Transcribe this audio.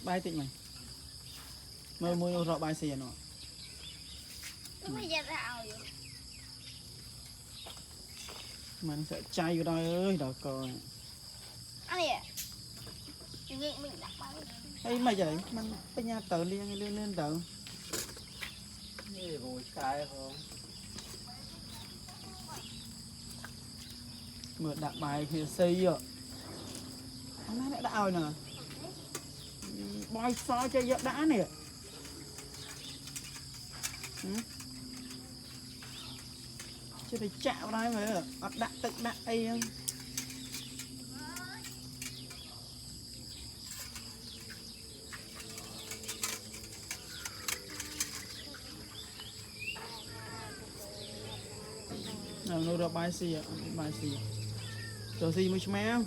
bay tịnh mày mơ môi rọ bay xì nó bây giờ rào vậy mình sẽ chay vào đây ơi đó coi ai à mình đặt bao ấy mày vậy mình bây nhà tờ liên lên lên tờ Cái bùi cay không? mở đặt bài thì xây ạ hôm nay đã đào nè boy so cho giật đã nè chứ phải chạm đây mà đặt tự đặt ấy nào nó ra bài xì rồi gì mới smell